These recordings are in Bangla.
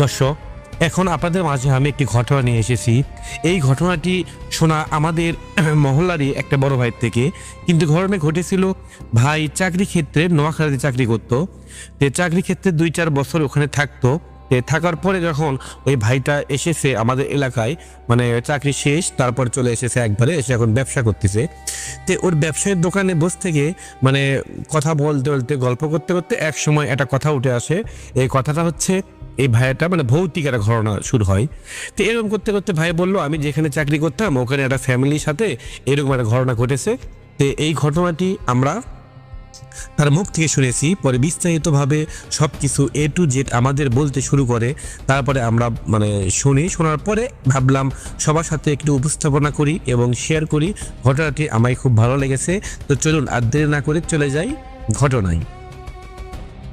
দর্শক, এখন আপনাদের মাঝে আমি একটি ঘটনা নিয়ে এসেছি। এই ঘটনাটি শোনা আমাদের মহল্লারই একটা বড় ভাইয়ের থেকে, কিন্তু ঘটনা ঘটেছিল ভাই চাকরি ক্ষেত্রে নোয়াখালীতে চাকরি করতো। চাকরি ক্ষেত্রে 2-4 বছর ওখানে থাকতো। থাকার পরে যখন ওই ভাইটা এসেছে আমাদের এলাকায়, মানে চাকরি শেষ, তারপর চলে এসেছে একবারে, এসে এখন ব্যবসা করতেছে। ওর ব্যবসায়ের দোকানে বসে থেকে মানে কথা বলতে বলতে গল্প করতে করতে এক সময় একটা কথা উঠে আসে। এই কথাটা হচ্ছে এই ভাইয়াটা মানে ভৌতিক একটা ঘটনা শুরু হয়। এরকম করতে করতে ভাই বলল, আমি যেখানে চাকরি করতাম ওখানে একটা ফ্যামিলির সাথে এরকম একটা ঘটনা ঘটেছে। এই ঘটনাটি আমরা তার মুখ থেকে শুনেছি। পরে বিস্তারিতভাবে সব কিছু A to Z আমাদের বলতে শুরু করে। তারপরে আমরা মানে শোনার পরে ভাবলাম সবার সাথে একটু উপস্থাপনা করি এবং শেয়ার করি। ঘটনাটি আমায় খুব ভালো লেগেছে। তো চলুন আর দেরি না করে চলে যাই ঘটনায়।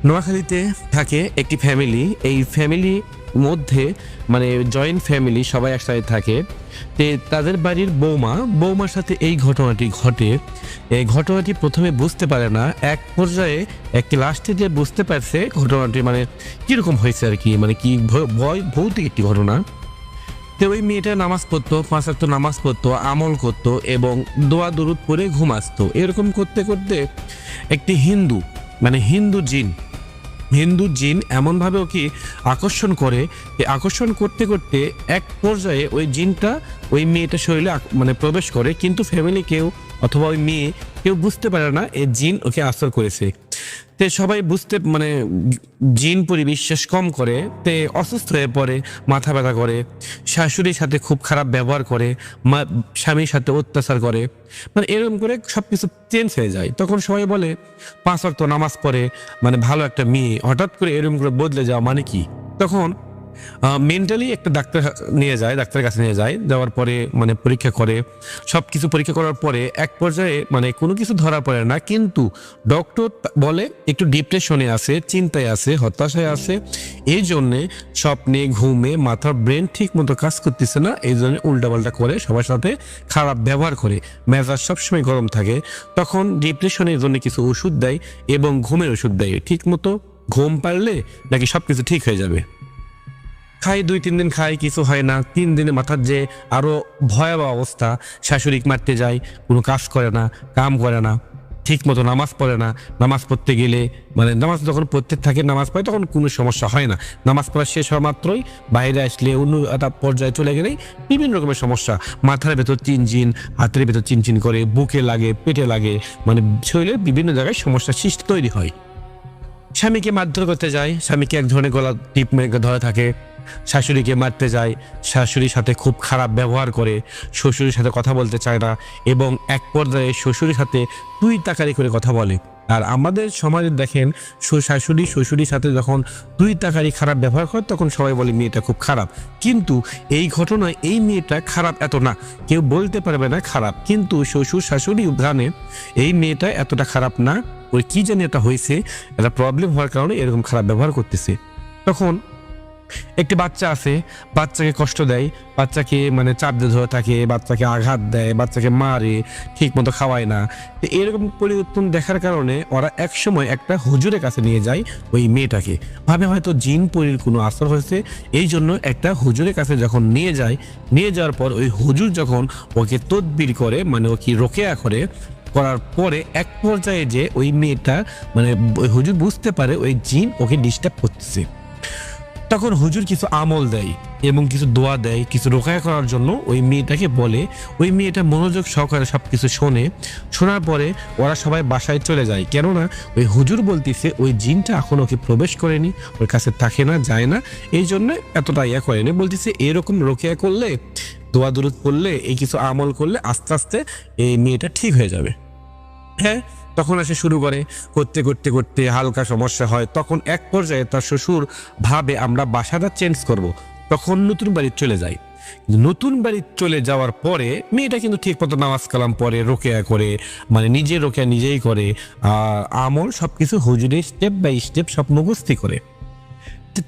নোয়াখালীতে থাকে একটি ফ্যামিলি। এই ফ্যামিলির মধ্যে মানে জয়েন্ট ফ্যামিলি, সবাই একসাথে থাকে। তাদের বাড়ির বৌমার সাথে এই ঘটনাটি ঘটে। এই ঘটনাটি প্রথমে বুঝতে পারে না, এক পর্যায়ে একটি লাস্টে যে বুঝতে পারছে ঘটনাটি মানে কীরকম হয়েছে আর কি, মানে কি ভৌতিক একটি ঘটনা। ওই মেয়েটা নামাজ পড়তো, 5 ওয়াক্ত নামাজ পড়তো, আমল করতো এবং দোয়া দরুদ পড়ে ঘুম আসতো। এরকম করতে করতে একটি হিন্দু জিন এমনভাবে ওকে আকর্ষণ করে, আকর্ষণ করতে করতে এক পর্যায়ে ওই জিনটা ওই মেয়েটা শরীরে মানে প্রবেশ করে, কিন্তু ফ্যামিলি কেউ অথবা ওই মেয়ে কেউ বুঝতে পারে না এই জিন ওকে আসর করেছে। সবাই বুঝতে মানে জিন পরি বিশ্বাস কম করে, অসুস্থ হয়ে পড়ে, মাথা ব্যথা করে, শাশুড়ির সাথে খুব খারাপ ব্যবহার করে, স্বামীর সাথে অত্যাচার করে, মানে এরকম করে সবকিছু চেঞ্জ হয়ে যায়। তখন সবাই বলে 5 ওয়াক্ত নামাজ পড়ে, মানে ভালো একটা মেয়ে, হঠাৎ করে এরকম করে বদলে যাওয়া মানে কি? তখন মেন্টালি একটা ডাক্তারের কাছে নিয়ে যায়। যাওয়ার পরে মানে পরীক্ষা করে, সব কিছু পরীক্ষা করার পরে এক পর্যায়ে মানে কোনো কিছু ধরা পড়ে না, কিন্তু ডক্টর বলে একটু ডিপ্রেশনে আছে, চিন্তায় আছে, হতাশায় আছে। এই জন্যে স্বপ্নে ঘুমে মাথার ব্রেন ঠিক মতো কাজ করতেছে না, এই জন্য উল্টাপাল্টা করে, সবার সাথে খারাপ ব্যবহার করে, মেজাজ সবসময় গরম থাকে। তখন ডিপ্রেশনের জন্য কিছু ওষুধ দেয় এবং ঘুমের ওষুধ দেয়। ঠিক মতো ঘুম পারলে নাকি সব কিছু ঠিক হয়ে যাবে। খাই 2-3 দিন খাই, কিছু হয় না। 3 দিনে মাথার যে আরো ভয়াবহ অবস্থা, শাশুড়ি মারতে যায়, কোনো কাজ করে না, কাম করে না, ঠিক মতো নামাজ পড়ে না। নামাজ পড়তে গেলে মানে নামাজ যখন পড়তে থাকে, নামাজ পড়ে তখন কোনো সমস্যা হয় না, নামাজ পড়া শেষ হওয়া মাত্রই বাইরে আসলে অন্য একটা পর্যায়ে চলে গেলেই বিভিন্ন রকমের সমস্যা। মাথার ভেতর চিনচিন, হাতের ভেতর চিনচিন করে, বুকে লাগে, পেটে লাগে, মানে শরীরের বিভিন্ন জায়গায় সমস্যা সৃষ্টি তৈরি হয়। স্বামীকে মারধর করতে যায়, স্বামীকে এক ধরনের গলা টিপ মেরে ধরে থাকে। শাশুড়িকে মারতে যায়, শাশুড়ির সাথে খুব খারাপ ব্যবহার করে, শ্বশুরের সাথে কথা বলতে চায় না এবং এক পর্যায়ে শ্বশুরের সাথে তুই তাকারি করে কথা বলে। আর আমাদের সমাজে দেখেন, শ্বশুরির সাথে যখন তুই তাকারি খারাপ ব্যবহার করে, তখন সবাই বলে মেয়েটা খুব খারাপ। কিন্তু এই ঘটনায় এই মেয়েটা খারাপ এত না, কেউ বলতে পারবে না খারাপ, কিন্তু শ্বশুর শাশুড়ি জানে এই মেয়েটা এতটা খারাপ না, ওই কি জানি এটা হয়েছে, একটা প্রবলেম হওয়ার কারণে এরকম খারাপ ব্যবহার করতেছে। তখন একটি বাচ্চা আছে, বাচ্চাকে কষ্ট দেয়, বাচ্চাকে মানে চাপ দিয়ে ধরে থাকে, বাচ্চাকে আঘাত দেয়, বাচ্চাকে মারে, ঠিক মতো খাওয়ায় না। এরকম পরিবর্তন দেখার কারণে ওরা এক সময় একটা হুজুরের কাছে নিয়ে যায় ওই মেয়েটাকে, ভাবে হয়তো জিন পরির কোনো আসর হয়েছে। এই জন্য একটা হুজুরের কাছে যখন নিয়ে যাওয়ার পর ওই হুজুর যখন ওকে তদবির করে, মানে ওকে রোকেয়া করার পরে এক পর্যায়ে যে ওই মেয়েটা মানে ওই হুজুর বুঝতে পারে ওই জিন ওকে ডিস্টার্ব করতেছে। তখন হুজুর কিছু আমল দেয় এবং কিছু দোয়া দেয়, কিছু রোকায়া করার জন্য ওই মেয়েটাকে বলে। ওই মেয়েটা মনোযোগ সহকারে সবকিছু শোনার পরে ওরা সবাই বাসায় চলে যায়, কেননা ওই হুজুর বলতেছে ওই জিনটা এখন ওকে প্রবেশ করেনি, ওর কাছে থাকে না, যায় না, এই জন্য এতটা ইয়া করেনি। বলতেছে এরকম রোকেয়া করলে, দোয়া দুরুদ পড়লে, এই কিছু আমল করলে আস্তে আস্তে এই মেয়েটা ঠিক হয়ে যাবে। হ্যাঁ, তখন আসে শুরু করতে করতে হালকা সমস্যা হয়। তখন এক পর্যায়ে তার শ্বশুর ভাবে আমরা বাসাটা চেঞ্জ করব। তখন নতুন বাড়ি চলে যায়। নতুন বাড়ি চলে যাওয়ার পরে মেয়েটা কিন্তু ঠিক মতো নামাজ কালাম পরে, রোকেয়া করে, মানে নিজে রোকেয়া নিজেই করে, আর আমল সবকিছু হুজুরের স্টেপ বাই স্টেপ সব মুখস্থি করে।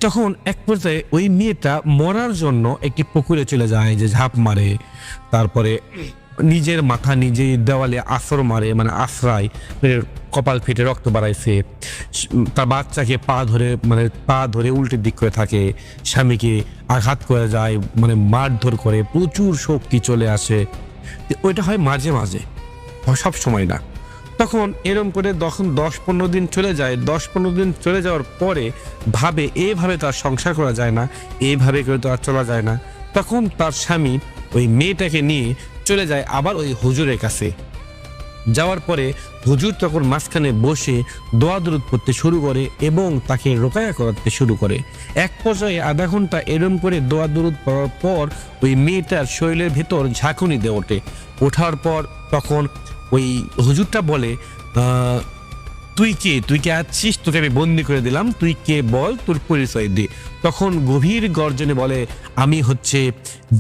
তখন এক পর্যায়ে ওই মেয়েটা মরার জন্য একটি পুকুরে চলে যায়, যে ঝাঁপ মারে, তারপরে নিজের মাথা নিজেই দেওয়ালে আসর মারে, মানে আশ্রয় কপাল ফেটে রক্ত বাড়াইছে, তার বাচ্চাকে পা ধরে উল্টে দিক করে থাকে, স্বামীকে আঘাত করে যায়, মারধর করে, প্রচুর শক্তি চলে আসে। ওইটা হয় মাঝে মাঝে, সব সময় না। তখন এরম করে তখন 10-15 দিন চলে যায়। 10-15 দিন চলে যাওয়ার পরে ভাবে এভাবে তার সংসার করা যায় না, এইভাবে করে তো আর চলা যায় না। তখন তার স্বামী ওই মেয়েটাকে নিয়ে চলে যায় আবার ওই হুজুরের কাছে। যাওয়ার পরে হুজুর তখন মাঝখানে বসে দোয়া দরুদ পড়তে শুরু করে এবং তাকে রোকায়া করাতে শুরু করে। এক পর্যায়ে আধা ঘন্টা এরম করে দোয়া দরুদ পড়ার পর ওই মেয়েটার শরীরের ভেতর ঝাঁকুনি দিয়ে ওঠে। ওঠার পর তখন ওই হুজুরটা বলে, তুই কে আছিস, তোকে আমি বন্দি করে দিলাম, তুই কে বল, তোর পরিচয় দে। তখন গভীর গর্জনে বলে, আমি হচ্ছে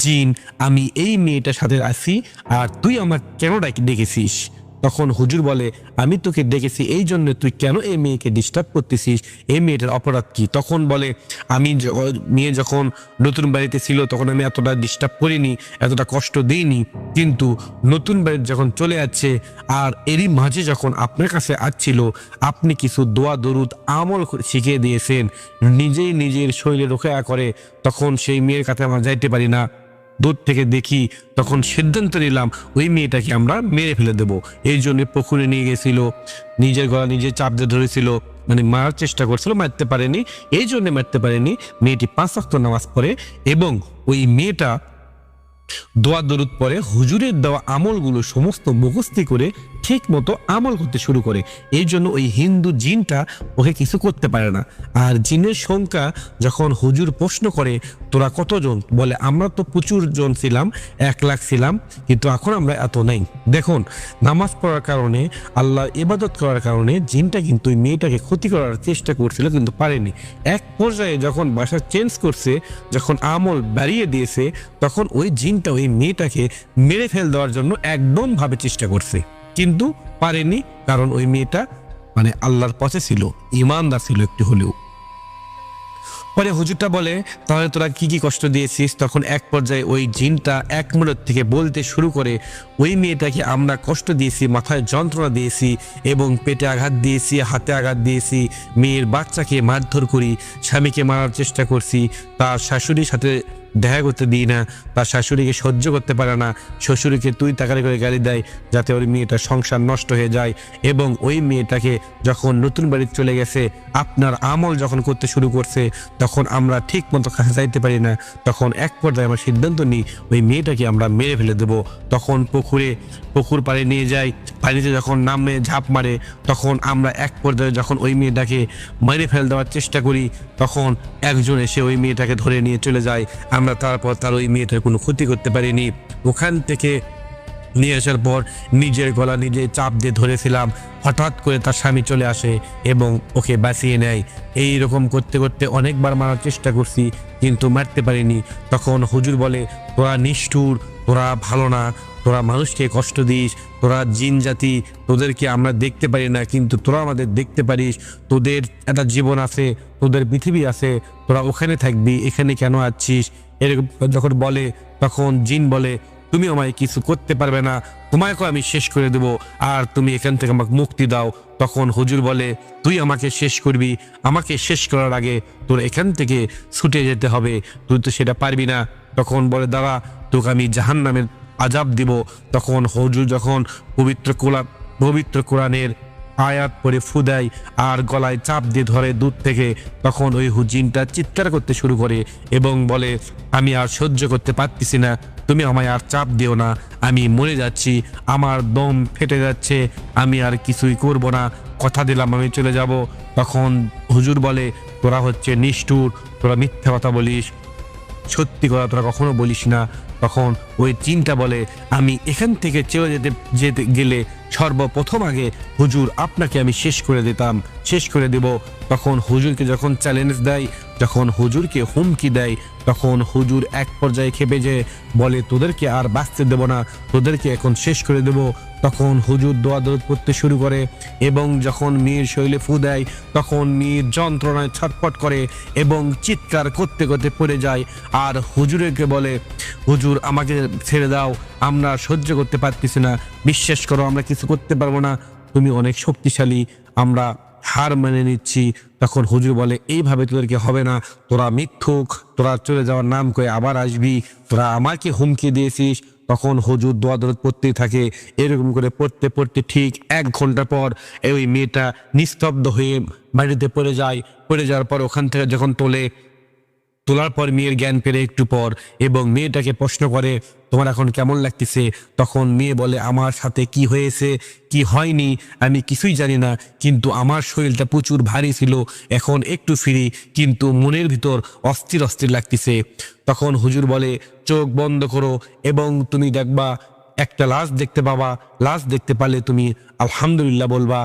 জিন, আমি এই মেয়েটার সাথে আছি, আর তুই আমার কেন ডেকেছিস? তখন হুজুর বলে, আমি তোকে ডেকেছি এই জন্য, তুই কেন এই মেয়েকে ডিস্টার্ব করতেছিস, এই মেয়েটার অপরাধ কি? তখন বলে, আমি মেয়ে যখন নতুন বাড়িতে ছিল তখন আমি এতটা ডিস্টার্ব করিনি, এতটা কষ্ট দিইনি, কিন্তু নতুন বাড়িতে যখন চলে যাচ্ছে আর এরই মাঝে যখন আপনার কাছে আসছিল, আপনি কিছু দোয়া দরুদ আমল শিখিয়ে দিয়েছেন, নিজেই নিজের শরীরে রোকেয়া করে, তখন সেই মেয়ের কাছে আমরা যাইতে পারি না। দূর থেকে দেখি, তখন সিদ্ধান্ত নিলাম ওই মেয়েটাকে আমরা মেরে ফেলে দেবো। এই জন্য পুকুরে নিয়ে গেছিল, নিজের গলা নিজে চাপ দিয়ে ধরেছিল, মারার চেষ্টা করছিল, মারতে পারেনি। এই জন্য মারতে পারেনি, মেয়েটি 5 ওয়াক্ত নামাজ পড়ে এবং ওই মেয়েটা দোয়া দরুদ পরে হুজুরের দেওয়া আমলগুলো সমস্ত মুখস্থি করে ঠিক মতো আমল করতে শুরু করে। এই জন্য ওই হিন্দু জিনটা ওকে কিছু করতে পারে না। আর জিনের সংখ্যা যখন হুজুর প্রশ্ন করে, তোরা কতজন? বলে, আমরা তো প্রচুর জন ছিলাম, 1 লাখ ছিলাম, কিন্তু এখন আমরা এত নাই। দেখুন, নামাজ পড়ার কারণে, আল্লাহ ইবাদত করার কারণে জিনটা কিন্তু ওই মেয়েটাকে ক্ষতি করার চেষ্টা করছিল, কিন্তু পারেনি। এক পর্যায়ে যখন বাসা চেঞ্জ করছে, যখন আমল বাড়িয়ে দিয়েছে, তখন ওই জিনটা ওই মেয়েটাকে মেরে ফেল দেওয়ার জন্য একদম ভাবে চেষ্টা করছে, কিন্তু পারেনি। কারণ ওই মেয়েটা আল্লাহর পথে ছিল, ইমানদার ছিল একটু হলেও। পরে হুজুরটা বলে, তাহলে তোরা কি কি কষ্ট দিয়েছিস? তখন এক পর্যায়ে ওই জিনটা 1 মিনিট থেকে বলতে শুরু করে, ওই মেয়েটাকে আমরা কষ্ট দিয়েছি, মাথায় যন্ত্রণা দিয়েছি এবং পেটে আঘাত দিয়েছি, হাতে আঘাত দিয়েছি, মেয়ের বাচ্চাকে মারধর করি, স্বামীকে মারার চেষ্টা করছি, তার শাশুড়ির সাথে দেখা করতে দিই না, তার শাশুড়িকে সহ্য করতে পারে না, শ্বশুরকে তুই তাকারি করে গালি দেয় যাতে ওই মেয়েটার সংসার নষ্ট হয়ে যায়। এবং ওই মেয়েটাকে যখন নতুন বাড়িতে চলে গেছে, আপনার আমল যখন করতে শুরু করছে, তখন আমরা ঠিক মতো কাছে যাইতে পারি না। তখন এক পর্যায়ে আমরা সিদ্ধান্ত নিই ওই মেয়েটাকে আমরা মেরে ফেলে দেবো। তখন পুকুর পাড়ে নিয়ে যাই, পানিতে যখন নামে ঝাঁপ মারে, তখন আমরা এক পর্যায়ে যখন ওই মেয়েটাকে মেরে ফেলে দেওয়ার চেষ্টা করি, তখন একজন এসে ওই মেয়েটাকে ধরে নিয়ে চলে যায়। আমরা তারপর তার ওই মেয়েটার কোনো ক্ষতি করতে পারিনি। ওখান থেকে নিয়ে আসার পর নিজের গলা নিজে চাপ দিয়ে ধরেছিলাম, হঠাৎ করে তার স্বামী চলে আসে এবং ওকে বাঁচিয়ে নেয়। এই রকম করতে করতে অনেকবার মারার চেষ্টা করছি, কিন্তু মারতে পারিনি। তখন হুজুর বলে, তোরা নিষ্ঠুর, তোরা ভালো না, তোরা মানুষকে কষ্ট দিস, তোরা জিন জাতি, তোদেরকে আমরা দেখতে পারি না, কিন্তু তোরা আমাদের দেখতে পারিস, তোদের একটা জীবন আছে, তোদের পৃথিবী আছে, তোরা ওখানে থাকবি, এখানে কেন আছিস? এরকম যখন বলে, তখন জিন বলে, তুমি আমায় কিছু করতে পারবে না, তোমাকেও আমি শেষ করে দেব, আর তুমি এখান থেকে আমাকে মুক্তি দাও। তখন হুজুর বলে, তুই আমাকে শেষ করবি, আমাকে শেষ করার আগে তোর এখান থেকে ছুটে যেতে হবে, তুই তো সেটা পারবি না। তখন বলে, দাঁড়া, তোকে আমি জাহান্নামের আযাব দিব। তখন হুজুর যখন পবিত্র কোরআনের আয়াত পরে ফু দেয় আর গলায় চাপ দিয়ে ধরে দূর থেকে, তখন ওই জিনটা চিৎকার করতে শুরু করে এবং বলে, আমি আর সহ্য করতে পারতেছি না, তুমি আমায় আর চাপ দিও না, আমি মরে যাচ্ছি, আমার দম ফেটে যাচ্ছে, আমি আর কিছুই করব না, কথা দিলাম আমি চলে যাব। তখন হুজুর বলে, তোরা হচ্ছে নিষ্ঠুর, তোরা মিথ্যা কথা বলিস, সত্যি কথা তোরা কখনো বলিস না। তখন ওই জিনটা বলে, আমি এখান থেকে চলে যেতে গেলে সর্বপ্রথম আগে হুজুর আপনাকে আমি শেষ করে দেব। তখন হুজুরকে যখন চ্যালেঞ্জ দেয়, যখন হুজুরকে হুমকি দেয়, তখন হুজুর এক পর্যায়ে খেপে যে বলে, তোদেরকে আর বাঁচতে দেব না, তোদেরকে এখন শেষ করে দেব। তখন হুজুর দোয়া দরুদ করতে শুরু করে এবং যখন মেয়ের শরীরে ফু দেয়, তখন মেয়ের যন্ত্রণায় ছটফট করে এবং চিৎকার করতে করতে পড়ে যায়। আর হুজুরকে বলে, হুজুর আমাকে ছেড়ে দাও, আমরা সহ্য করতে পারতেছি না, বিশ্বাস করো আমরা কিছু করতে পারবো না, তুমি অনেক শক্তিশালী, আমরা হার মেনে নিচ্ছি। তখন হুজুর বলে এইভাবে তোদেরকে হবে না, তোরা মিথ্যুক, তোরা চলে যাওয়ার নাম করে আবার আসবি, তোরা আমাকে হুমকি দিয়েছিস। তখন হুজুর দোয়া দরদ পড়তেই থাকে। এরকম করে পড়তে পড়তে ঠিক 1 ঘন্টা পর ওই মেয়েটা নিস্তব্ধ হয়ে বাড়িতে পড়ে যায়। পড়ে যাওয়ার পর ওখান থেকে যখন তোলার পর মেয়ের জ্ঞান ফেরে একটু পর, এবং মেয়েটাকে প্রশ্ন করে তোমার এখন কেমন লাগতেছে। তখন মেয়ে বলে আমার সাথে কি হয়েছে কি হয়নি আমি কিছুই জানি না, কিন্তু আমার শরীরটা প্রচুর ভারী ছিল, এখন একটু ফ্রি, কিন্তু মনের ভিতর অস্থির অস্থির লাগতেছে। তখন হুজুর বলে চোখ বন্ধ করো এবং তুমি দেখবা একটা লাশ দেখতে পাবা, লাশ দেখতে পারলে তুমি আলহামদুলিল্লাহ বলবা।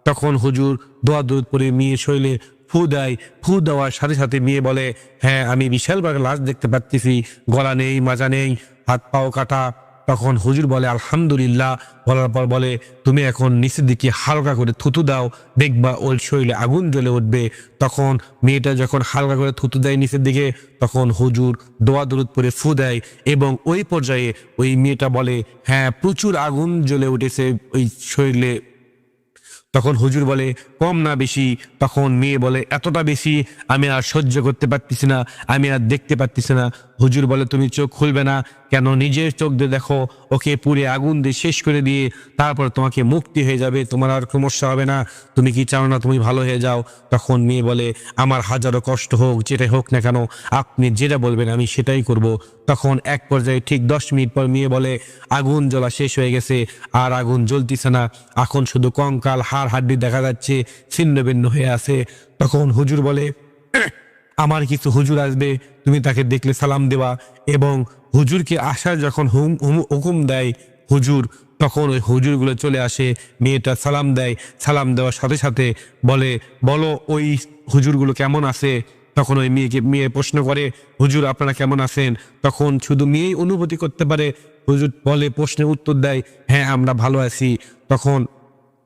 তখন হুজুর দোয়া দরুদ পড়ে মেয়ের শরীরে ফু দেয়। ফু দেওয়ার সাথে সাথে মেয়ে বলে হ্যাঁ আমি বিশাল বড় লাশ দেখতে পাচ্ছি, গলা নেই, মাজা নেই, হাত পাও কাটা। তখন হুজুর বলে আলহামদুলিল্লাহ বলার পর বলে তুমি এখন নিচের দিকে হালকা করে থুতু দাও, দেখবা ওর শরীরে আগুন জ্বলে উঠবে। তখন মেয়েটা যখন হালকা করে থুতু দেয় নিচের দিকে, তখন হুজুর দোয়া দরুদ পড়ে ফু দেয়, এবং ওই পর্যায়ে ওই মেয়েটা বলে হ্যাঁ প্রচুর আগুন জ্বলে উঠেছে ওই শরীরে। তখন হুজুর বলে কম না বেশি। তখন মেয়ে বলে এতটা বেশি, আমি আর সহ্য করতে পারতেছি না, আমি আর দেখতে পারতেছি না। হুজুর বলে তুমি চোখ খুলবে না কেন, নিজের চোখ দিয়ে দেখো, ওকে পুড়ে আগুন দিয়ে শেষ করে দিয়ে তারপর তোমাকে মুক্তি হয়ে যাবে, তোমার আর সমস্যা হবে না, তুমি কি চাও না তুমি ভালো হয়ে যাও। তখন মেয়ে বলে আমার হাজারো কষ্ট হোক, যেটাই হোক না কেন, আপনি যেটা বলবেন আমি সেটাই করব। তখন এক পর্যায়ে ঠিক 10 মিনিট পর মেয়ে বলে আগুন জ্বলা শেষ হয়ে গেছে, আর আগুন জ্বলতেছে না, এখন শুধু কঙ্কাল হাড় হাড্ডি দেখা যাচ্ছে, ছিন্ন ভিন্ন হয়ে আছে। তখন হুজুর বলে আমার কিছু হুজুর আসবে, তুমি তাকে দেখলে সালাম দেওয়া। এবং হুজুরকে আসার যখন হুকুম দেয় হুজুর, তখন ওই হুজুরগুলো চলে আসে, মেয়েটা সালাম দেয়, সালাম দেওয়ার সাথে সাথে বলো ওই হুজুরগুলো কেমন আছে। তখন ওই মেয়ে প্রশ্ন করে হুজুর আপনারা কেমন আছেন। তখন শুধু মেয়েই অনুভূতি করতে পারে। হুজুর বলে প্রশ্নের উত্তর দেয় হ্যাঁ আমরা ভালো আছি। তখন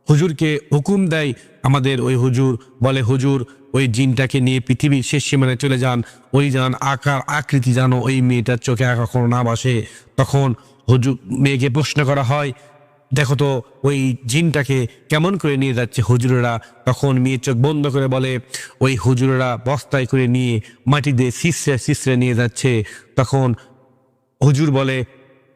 হুজুরকে হুকুম দেয় আমাদের ওই হুজুর, বলে হুজুর ওই জিনটাকে নিয়ে পৃথিবীর শেষ সীমানায় চলে যান, ওই যান আকার আকৃতি যেন ওই মেয়েটার চোখে কখনো না বসে। তখন হুজুর মেয়েকে প্রশ্ন করা হয় দেখো তো ওই জিনটাকে কেমন করে নিয়ে যাচ্ছে হুজুরেরা। তখন মেয়ে চোখ বন্ধ করে বলে ওই হুজুরেরা বস্তায় করে নিয়ে মাটি দিয়ে শিশ্রে নিয়ে যাচ্ছে। তখন হুজুর বলে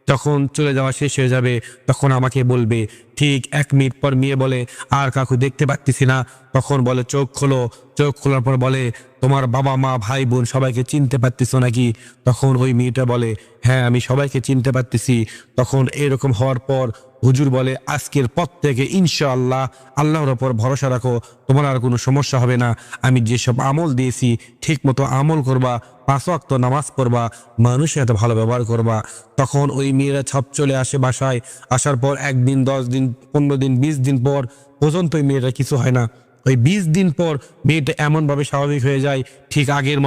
যখন চলে যাওয়া শেষ হয়ে যাবে তখন আমাকে বলবে। ঠিক 1 মিনিট পর মেয়ে বলে আর কাকু দেখতে পাচ্ছি না। তখন বলে চোখ খোলো। চোখ খোলার পর বলে তোমার বাবা মা ভাই বোন সবাইকে চিনতে পারতেছো নাকি। তখন ওই মেয়েটা বলে হ্যাঁ আমি সবাইকে চিনতে পারতেছি। তখন এরকম হওয়ার পর হুজুর বলে আজকের পর থেকে ইনশাআল্লাহ আল্লাহর ওপর ভরসা রাখো, তোমার আর কোনো সমস্যা হবে না। আমি যেসব আমল দিয়েছি ঠিক মতো আমল করবা, 5 ওয়াক্ত নামাজ পড়বা, মানুষের সাথে ভালো ব্যবহার করবা। তখন ওই মেয়েরা ছাপ চলে আসে বাসায়। আসার পর 1 দিন 10 দিন 15 দিন 20 দিন পর পর্যন্ত ওই মেয়েরা কিছু হয় না। ওই 20 দিন পর মেয়েটা এমনভাবে স্বাভাবিক হয়ে যায়, ঠিক আগের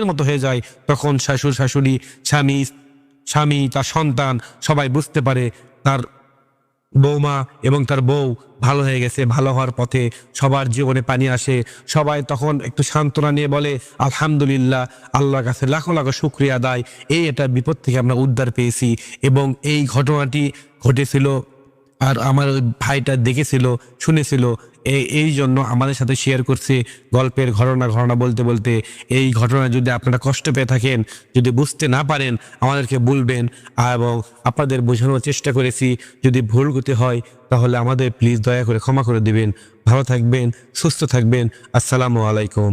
মতো হয়ে যায়। তখন শ্বশুর শাশুড়ি স্বামী তার সন্তান সবাই বুঝতে পারে তার বৌমা এবং তার বউ ভালো হয়ে গেছে, ভালো হওয়ার পথে, সবার জীবনে পানি আসে। সবাই তখন একটু সান্ত্বনা নিয়ে বলে আলহামদুলিল্লাহ, আল্লাহর কাছে লাখো লাখো শুকরিয়া আদায়, এটা বিপদ থেকে আমরা উদ্ধার পেয়েছি। এবং এই ঘটনাটি ঘটেছিল আর আমার ওই ভাইটা দেখেছিল, শুনেছিল, এই জন্য আমাদের সাথে শেয়ার করছে গল্পের ঘটনা বলতে বলতে। এই ঘটনা যদি আপনারা কষ্ট পেয়ে থাকেন, যদি বুঝতে না পারেন আমাদেরকে বলবেন, এবং আপনাদের বোঝানোর চেষ্টা করেছি। যদি ভুল গতি হয় তাহলে আমাদের প্লিজ দয়া করে ক্ষমা করে দিবেন। ভালো থাকবেন, সুস্থ থাকবেন। আসসালামু আলাইকুম।